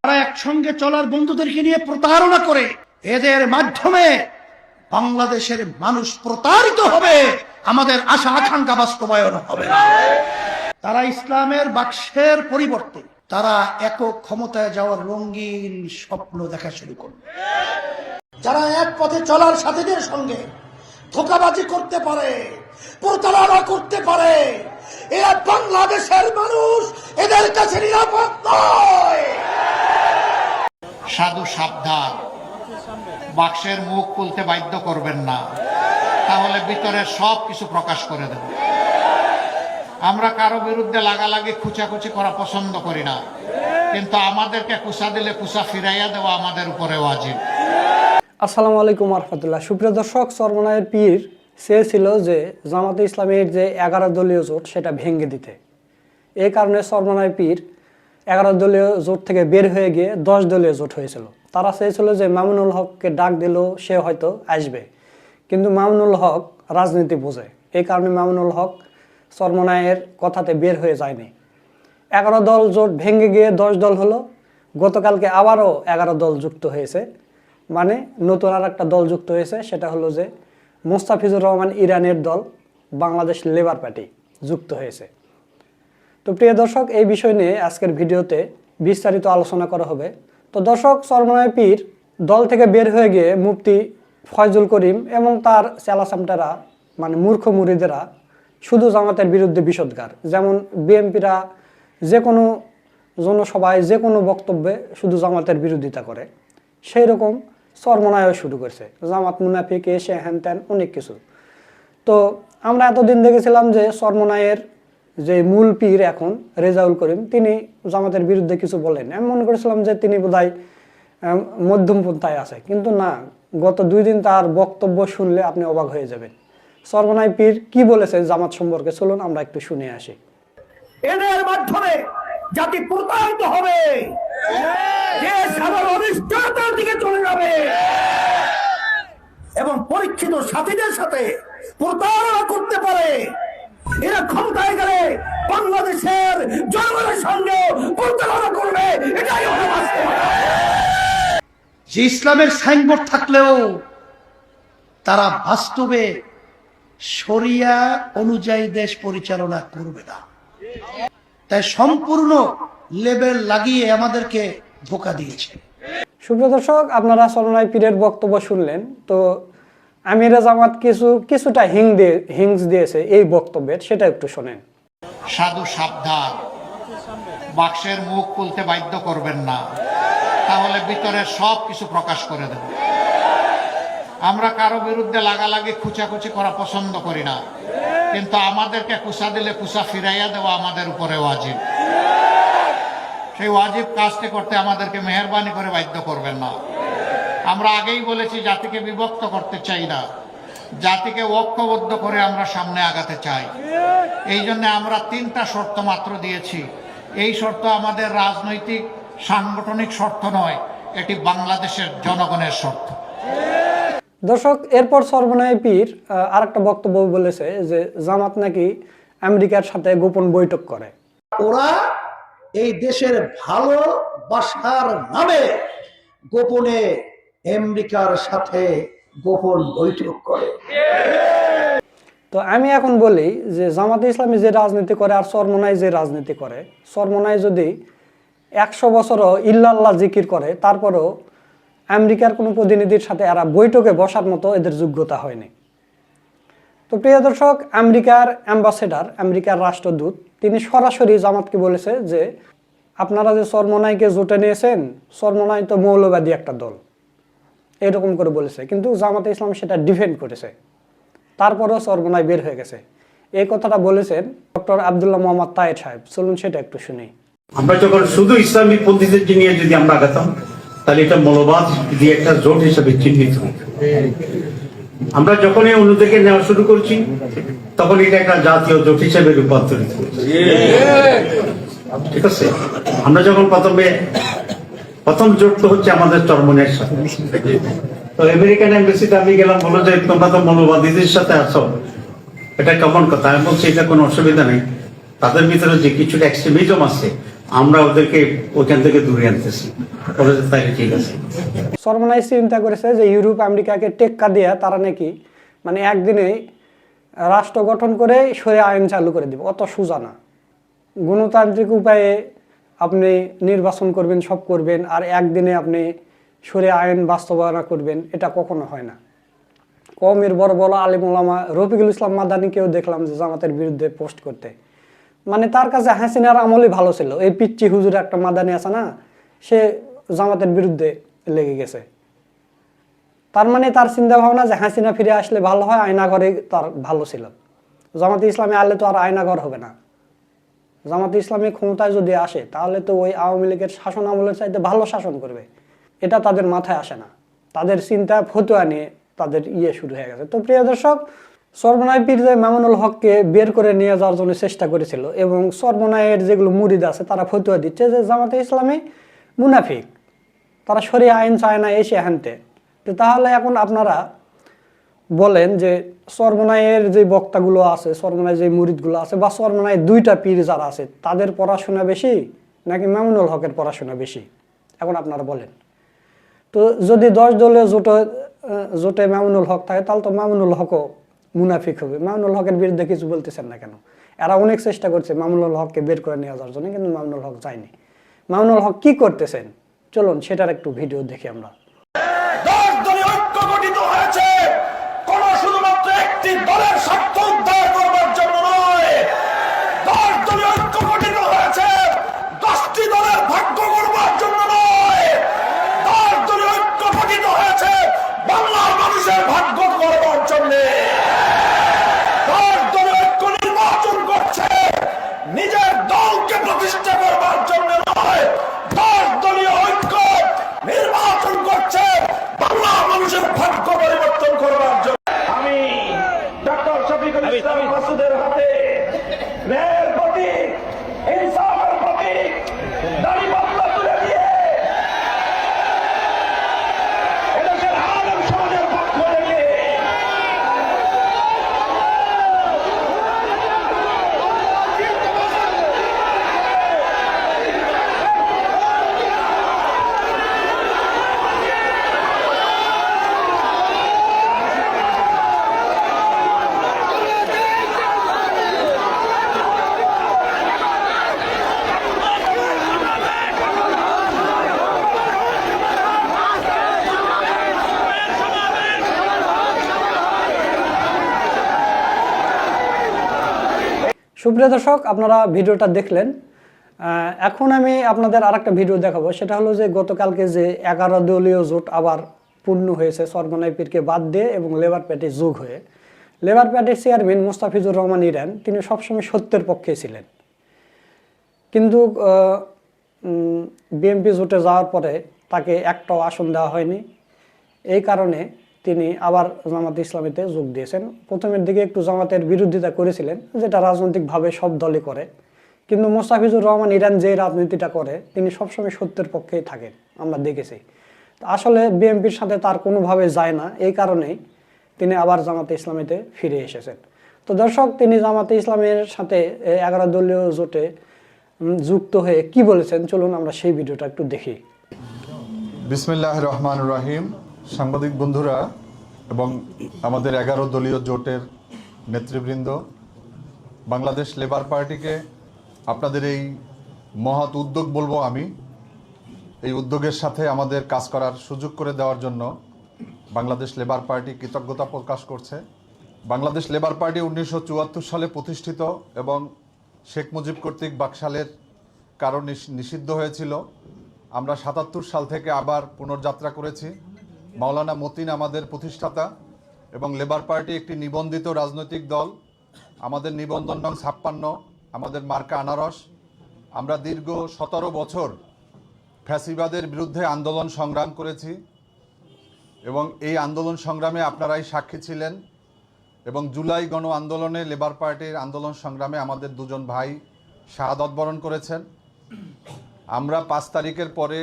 তারা একসঙ্গে চলার বন্ধুদেরকে নিয়ে প্রতারণা করে, এদের মাধ্যমে বাংলাদেশের মানুষ প্রতারিত হবে, আমাদের আশা আকাঙ্ক্ষা বাস্তবায়ন হবে না। তারা ইসলামের বাক্সের পরিবর্তে তারা একক ক্ষমতায় যাওয়ার রঙিন স্বপ্ন দেখা শুরু করবে। যারা এক পথে চলার সাথীদের সঙ্গে ধোঁকাবাজি করতে পারে, প্রতারণা করতে পারে, এরা বাংলাদেশের মানুষ এদের কাছে নিরাপদ নয়। সাধু সাবধান, বাক্সের মুখ খুলতে বাধ্য করবেন না, তাহলে ভিতরের সব কিছু প্রকাশ করে দেব। আমরা কারো বিরুদ্ধে লাগালাগি খুচাখুচি করা পছন্দ করি না, কিন্তু আমাদেরকে কুচা দিলে কুচা ফিরাইয়া দেওয়া আমাদের উপরে ওয়াজিব। আসসালামু আলাইকুম রহমতুল্লাহ। সুপ্রিয় দর্শক, চরমনাইয়ের পীর চেয়েছিল যে জামাতে ইসলামের যে 11 দলীয় জোট সেটা ভেঙে দিতে। এই কারণে চরমনাইয়ের পীর 11 দলীয় জোট থেকে বের হয়ে গিয়ে 10 দলীয় জোট হয়েছিল। তারা চেয়েছিল যে মামুনুল হককে ডাক দিলেও সে হয়তো আসবে, কিন্তু মামুনুল হক রাজনীতি বোঝে। এই কারণে মামুনুল হক চরমনাইয়ের কথাতে বের হয়ে যায়নি। 11 দল জোট ভেঙে গিয়ে 10 দল হলো। গতকালকে আবারও 11 দল যুক্ত হয়েছে, মানে নতুন আর একটা দল যুক্ত হয়েছে, সেটা হলো যে মোস্তাফিজুর রহমান ইরানের দল বাংলাদেশ লেবার পার্টি যুক্ত হয়েছে। তো প্রিয় দর্শক, এই বিষয় নিয়ে আজকের ভিডিওতে বিস্তারিত আলোচনা করা হবে। তো দর্শক, চরমনাই পীর দল থেকে বের হয়ে গিয়ে মুফতি ফয়জুল করিম এবং তার চেলাচামটারা, মানে মূর্খ মুরিদেরা শুধু জামাতের বিরুদ্ধে বিষোদ্গার। যেমন বিএনপিরা যে কোনো জনসভায় যে কোনো বক্তব্যে শুধু জামাতের বিরোধিতা করে, সেই রকম চরমনাইও শুরু করছে, জামাত মুনাফিক এসে হ্যান ত্যান অনেক কিছু। তো আমরা এতদিন দেখেছিলাম যে চরমনাইয়ের যে মূল পীর এখন রেজাউল করিম, তিনি জামাতের বিরুদ্ধে কিছু বলেন। আমি মনে করেছিলাম যে তিনি বোধহয় মধ্যমপন্থায় আছে, কিন্তু না, গত 2 দিন তার বক্তব্য শুনলে আপনি অবাক হয়ে যাবেন। চরমনাই পীর কি বলেছে জামাত সম্পর্কে, চলুন আমরা একটু শুনে আসি। এদের মাধ্যমে জাতি প্রতারিত হবে, দেশ আবার অনিশ্চয়তার দিকে চলে যাবে এবং পরীক্ষিত সাথীদের সাথে প্রতারণা করতে পারে। এরা ক্ষমতায় গেলে বাংলাদেশের জনগণের সঙ্গে প্রতারণা করবে, এটাই হলো বাস্তবতা। যে ইসলামের সাইনবোর্ড থাকলেও তারা বাস্তবে শরিয়া অনুযায়ী দেশ পরিচালনা করবে না, তাই সম্পূর্ণ লেবেল লাগিয়ে আমাদেরকে ধোঁকা দিয়েছে। সুপ্রিয় দর্শক, আপনারা চরমনাই পীরের বক্তব্য শুনলেন। তো আমিরা জামাত কিছুটা হিংস দিয়েছে এই বক্তব্যের, সেটা একটু শোনেন। সাধু সাবধান, বাক্সের মুখ খুলতে বাধ্য করবেন না, তাহলে ভিতরের সব কিছু প্রকাশ করে দেব। আমরা কারো বিরুদ্ধে লাগালাগি খুচাখুচি করা পছন্দ করি না, কিন্তু আমাদেরকে কুচা দিলে কুচা ফিরাইয়া দেওয়া আমাদের উপরে ওয়াজিব। সেই ওয়াজিব কাজটি করতে আমাদেরকে মেহেরবানি করে বাধ্য করবেন না। আমরা আগেই বলেছি, জাতিকে বিভক্ত করতে চাই না, জাতিকে ঐক্যবদ্ধ করে আমরা সামনে আগাতে চাই। এই জন্য আমরা 3টা শর্ত মাত্র দিয়েছি। এই শর্ত আমাদের রাজনৈতিক সাংগঠনিক শর্ত নয়, এটি বাংলাদেশের জনগণের শর্ত। দর্শক, এরপর চরমনাই পীর আর একটা বক্তব্য বলেছে যে জামাত নাকি আমেরিকার সাথে গোপন বৈঠক করে। ওরা এই দেশের ভালোবাসার নামে গোপনে আমেরিকার সাথে গোপন বৈঠক করে। তো আমি এখন বলি যে জামাতে ইসলামী যে রাজনীতি করে আর চরমনাই যে রাজনীতি করে, চরমনাই যদি 100 বছরও ইল্লাল্লাহ জিকির করে, তারপরেও আমেরিকার কোনো প্রতিনিধির সাথে এরা বৈঠকে বসার মতো এদের যোগ্যতা হয়নি। তো প্রিয় দর্শক, আমেরিকার অ্যাম্বাসেডার, আমেরিকার রাষ্ট্রদূত, তিনি সরাসরি জামাতকে বলেছে যে আপনারা যে চরমনাইকে জোটে নিয়েছেন, চরমনাই তো মৌলবাদী একটা দল, এরকম করে বলেছে। কিন্তু জামাতে ইসলাম সেটা ডিফেন্ড করেছে, তারপরেও চরমনাই বের হয়ে গেছে। এই কথাটা বলেছেন ডক্টর আব্দুল্লাহ মোহাম্মদ তায়ের সাহেব। চলুন সেটা একটু শুনি। আমরা যখন শুধু ইসলামী পন্থীদের নিয়ে যদি আমরা আগাতাম, তাহলে এটা মৌলবাদ দিয়ে একটা জোট হিসেবে চিহ্নিত হতো। আমরা যখনই অন্যদিকে নেওয়া শুরু করছি, তখন এটা একটা জাতীয় জোট হিসেবে রূপান্তরিত হচ্ছে। ঠিক আছে, আমরা যখন প্রথম জোট তো হচ্ছে আমাদের চরমনাইয়ের সাথে। তো আমেরিকান এম্বাসিতে আমি গেলাম, বলো যে তোমরা তো মৌলবাদীদের সাথে আছো, এটা কেমন কথা? আমি বলছি এটা কোনো অসুবিধা নেই, তাদের ভিতরে যে কিছুটা এক্সট্রিমিজম আছে আমরা ওদেরকে ওখান থেকে দূরে আনতেছি। তাইলে ঠিক আছে। সর্বনাশ চিন্তা করেছে যে ইউরোপ আমেরিকাকে টেক্কা দিয়ে তারা নাকি মানে একদিনে রাষ্ট্র গঠন করে সরে আইন চালু করে দেবে। অত সোজা না। গণতান্ত্রিক উপায়ে আপনি নির্বাচন করবেন, সব করবেন, আর একদিনে আপনি সরে আইন বাস্তবায়ন করবেন, এটা কখনো হয় না। কওমের বড় বড় আলিম ওলামা রফিকুল ইসলাম মাদানিকেও দেখলাম যে জামাতের বিরুদ্ধে পোস্ট করতে। মানে তার কাছে হাসিনার আমলই ভালো ছিল। এই পিচ্চি হুজুর একটা মাদানি আছে না, সে জামাতের বিরুদ্ধে লেগে গেছে। তার মানে তার চিন্তা ভাবনা যে হাসিনা ফিরে আসলে ভালো হয়, আয়নাঘরে তার ভালো ছিল। জামাতে ইসলামী আনলে তো আর আয়নাঘর হবে না। জামাতে ইসলামী ক্ষমতায় যদি আসে তাহলে তো ওই আওয়ামী লীগের শাসন আমলের চাইতে ভালো শাসন করবে। এটা তাদের মাথায় আসে না। তাদের চিন্তা ফতুয়া নিয়ে তাদের শুরু হয়ে গেছে। তো প্রিয় দর্শক, সর্বনায় পীর যে মামুনুল হককে বের করে নিয়ে যাওয়ার জন্য চেষ্টা করেছিল এবং সর্বনায়ের যেগুলো মুরিদ আছে তারা ফতুয়া দিচ্ছে যে জামাতে ইসলামী মুনাফিক, তারা শরিয়া আইন চায় না এসে হানতে। তো তাহলে এখন আপনারা বলেন যে সর্বনায়ের যে বক্তাগুলো আছে, সর্বনায় যে মুরিদগুলো আছে, বা সর্বনায় দুইটা পীর যারা আছে তাদের পড়াশোনা বেশি নাকি মামুনুল হকের পড়াশোনা বেশি? এখন আপনারা বলেন। তো যদি 10 দলীয় জোটে মামুনুল হক থাকে তাহলে তো মামুনুল হকও মুনাফিক হবে। মামুনুল হকের বিরুদ্ধে কিছু বলতেছেন না কেন? এরা অনেক চেষ্টা করছে মামুনুল হককে বের করে নিয়ে যাওয়ার জন্য, কিন্তু মামুনুল হক যায়নি। মামুনুল হক কি করতেছেন চলুন সেটার একটু ভিডিও দেখি আমরা। 10 দলীয় ঐক্য গঠিত হয়েছে কোন শুধুমাত্র একটি দলের স্বার্থ উদ্ধার করবার জন্য নয়। 10 দলীয় ঐক্য গঠিত হয়েছে 10টি দলের ভাগ্য করবার জন্য নয়। 10 দলীয় ঐক্য গঠিত হয়েছে বাংলার মানুষের ভাগ্য করবার জন্য। 10 দলীয় ঐক্য নির্বাচন করছে নিজের দলকে প্রতিষ্ঠা করবার জন্য নয়। 10 দলীয় ঐক্য নির্বাচন করছে বাংলার মানুষের ভাগ্য পরিবর্তন করবার জন্য। আমি ডক্টর শফিকুল ইসলাম মাসুদের হাতে ন্যায়ের প্রতীক, ইনসাফের প্রতীক দাড়িপাল্লা তুলে দিয়ে এদেশের আলেম সমাজের পক্ষ থেকে সুপ্রিয় দর্শক, আপনারা ভিডিওটা দেখলেন। এখন আমি আপনাদের আরেকটা ভিডিও দেখাবো। সেটা হলো যে গতকালকে যে 11 দলীয় জোট আবার পূর্ণ হয়েছে সর্বনায় পীরকে বাদ দিয়ে এবং লেবার পার্টি যোগ হয়ে। লেবার পার্টির চেয়ারম্যান মোস্তাফিজুর রহমান ইরান তিনি সবসময় সত্যের পক্ষে ছিলেন, কিন্তু বিএনপি জোটে যাওয়ার পরে তাকে একটাও আসন দেওয়া হয়নি। এই কারণে তিনি আবার জামাতে ইসলামীতে যোগ দিয়েছেন। প্রথমের দিকে একটু জামাতের বিরোধিতা করেছিলেন, যেটা রাজনৈতিকভাবে সব দলই করে, কিন্তু মোস্তাফিজুর রহমান ইরান যে রাজনীতিটা করে তিনি সবসময় সত্যের পক্ষেই থাকেন, আমরা দেখেছি। আসলে বিএনপির সাথে তার কোনোভাবে যায় না, এই কারণেই তিনি আবার জামাতে ইসলামীতে ফিরে এসেছেন। তো দর্শক, তিনি জামাতে ইসলামের সাথে 11 দলীয় জোটে যুক্ত হয়ে কি বলেছেন চলুন আমরা সেই ভিডিওটা একটু দেখি। বিসমিল্লাহির রহমানির রহিম। সাংবাদিক বন্ধুরা এবং আমাদের 11 দলীয় জোটের নেতৃবৃন্দ, বাংলাদেশ লেবার পার্টিকে আপনাদের এই মহৎ উদ্যোগ বলবো আমি, এই উদ্যোগের সাথে আমাদের কাজ করার সুযোগ করে দেওয়ার জন্য বাংলাদেশ লেবার পার্টি কৃতজ্ঞতা প্রকাশ করছে। বাংলাদেশ লেবার পার্টি 1974 সালে প্রতিষ্ঠিত এবং শেখ মুজিব কর্তৃক বাকশালের কারণ নিষিদ্ধ হয়েছিল। আমরা 77 সাল থেকে আবার পুনর্যাত্রা করেছি। মাওলানা মতিন আমাদের প্রতিষ্ঠাতা এবং লেবার পার্টি একটি নিবন্ধিত রাজনৈতিক দল। আমাদের নিবন্ধন নং 56, আমাদের মার্কা আনারস। আমরা দীর্ঘ 17 বছর ফ্যাসিবাদের বিরুদ্ধে আন্দোলন সংগ্রাম করেছি এবং এই আন্দোলন সংগ্রামে আপনারাই সাক্ষী ছিলেন। এবং জুলাই গণ আন্দোলনে লেবার পার্টির আন্দোলন সংগ্রামে আমাদের 2জন ভাই শাহাদত বরণ করেছেন। আমরা 5 তারিখের পরে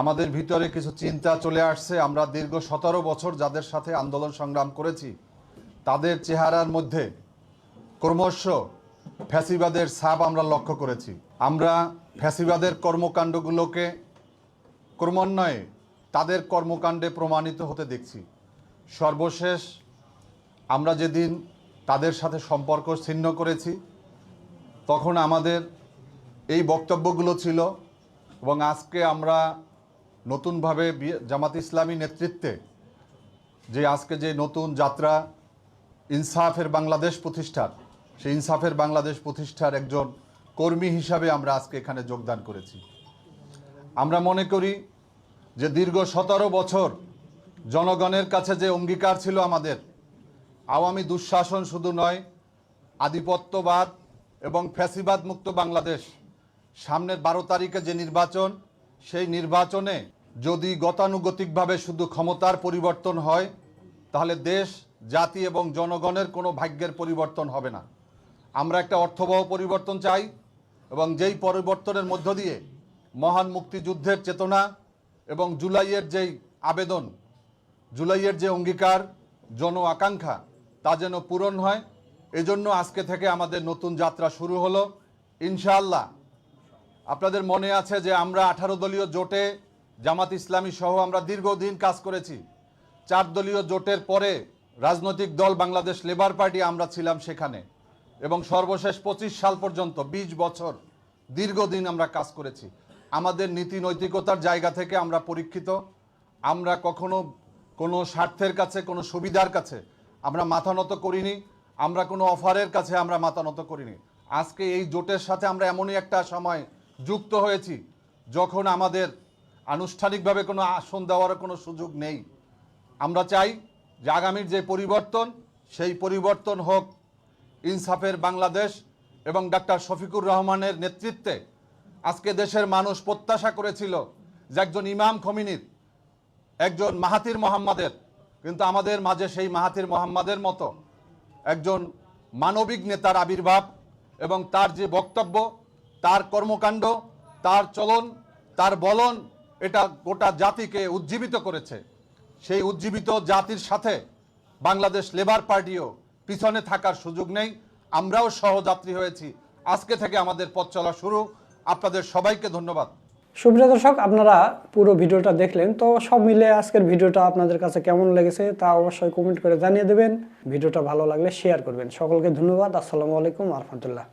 আমাদের ভিতরে কিছু চিন্তা চলে আসছে। আমরা দীর্ঘ 17 বছর যাদের সাথে আন্দোলন সংগ্রাম করেছি তাদের চেহারার মধ্যে ক্রমশ ফ্যাসিবাদের ছাপ আমরা লক্ষ্য করেছি। আমরা ফ্যাসিবাদের কর্মকাণ্ডগুলোকে ক্রমান্বয়ে তাদের কর্মকাণ্ডে প্রমাণিত হতে দেখছি। সর্বশেষ আমরা যেদিন তাদের সাথে সম্পর্ক ছিন্ন করেছি, তখন আমাদের এই বক্তব্যগুলো ছিল, এবং আজকে আমরা নতুনভাবে জামাত ইসলামী নেতৃত্বে আজকে যে নতুন যাত্রা ইনসাফের বাংলাদেশ প্রতিষ্ঠার, সেই ইনসাফের বাংলাদেশ প্রতিষ্ঠার একজন কর্মী হিসাবে আমরা আজকে এখানে যোগদান করেছি। আমরা মনে করি যে দীর্ঘ 17 বছর জনগণের কাছে যে অঙ্গীকার ছিল আমাদের, আওয়ামী দুঃশাসন শুধু নয়, আধিপত্যবাদ এবং ফ্যাসিবাদ মুক্ত বাংলাদেশ, সামনের 12 তারিখে যে নির্বাচন, সেই নির্বাচনে যদি গতানুগতিকভাবে শুধু ক্ষমতার পরিবর্তন হয়, তাহলে দেশ, জাতি এবং জনগণের কোনো ভাগ্যের পরিবর্তন হবে না। আমরা একটা অর্থবহ পরিবর্তন চাই, এবং যেই পরিবর্তনের মধ্য দিয়ে মহান মুক্তিযুদ্ধের চেতনা এবং জুলাইয়ের যেই আবেদন, জুলাইয়ের যে অঙ্গীকার, জন আকাঙ্ক্ষা, তা যেন পূরণ হয়। এজন্য আজকে থেকে আমাদের নতুন যাত্রা শুরু হলো ইনশাআল্লাহ। আপনাদের মনে আছে যে আমরা 18 দলীয় জোটে জামাত ইসলামী সহ আমরা দীর্ঘদিন কাজ করেছি। 4 দলীয় জোটের পরে রাজনৈতিক দল বাংলাদেশ লেবার পার্টি আমরা ছিলাম সেখানে, এবং সর্বশেষ 25 সাল পর্যন্ত 20 বছর দীর্ঘদিন আমরা কাজ করেছি। আমাদের নীতি নৈতিকতার জায়গা থেকে আমরা পরীক্ষিত। আমরা কখনো কোনো স্বার্থের কাছে, কোনো সুবিধার কাছে আমরা মাথা নত করিনি, আমরা কোনো অফারের কাছে আমরা মাথা নত করিনি। আজকে এই জোটের সাথে আমরা এমনই একটা সময় যুক্ত হয়েছি যখন আমাদের আনুষ্ঠানিকভাবে কোনো আসন দেওয়ার কোনো সুযোগ নেই। আমরা চাই যে আগামীর যে পরিবর্তন, সেই পরিবর্তন হোক ইনসাফের বাংলাদেশ এবং ডাক্তার শফিকুর রহমানের নেতৃত্বে। আজকে দেশের মানুষ প্রত্যাশা করেছিল যে একজন ইমাম খমিনির, একজন মাহাথির মোহাম্মদের, কিন্তু আমাদের মাঝে সেই মাহাথির মোহাম্মদের মতো একজন মানবিক নেতার আবির্ভাব, এবং তার যে বক্তব্য, তার কর্মকাণ্ড, তার চলন, তার বলন, এটা গোটা জাতিকে উজ্জীবিত করেছে। সেই উজ্জীবিত জাতির সাথে বাংলাদেশ লেবার পার্টিও পিছনে থাকার সুযোগ নেই। আমরাও সহযাত্রী হয়েছি। আজকে থেকে আমাদের পথ চলা শুরু। আপনাদের সবাইকে ধন্যবাদ। সুপ্রিয় দর্শক, আপনারা পুরো ভিডিওটা দেখলেন, তো সব মিলে আজকের ভিডিওটা আপনাদের কাছে কেমন লেগেছে তা অবশ্যই কমেন্ট করে জানিয়ে দেবেন। ভিডিওটা ভালো লাগলে শেয়ার করবেন। সকলকে ধন্যবাদ। আসসালামু আলাইকুম ওয়া রাহমাতুল্লাহ।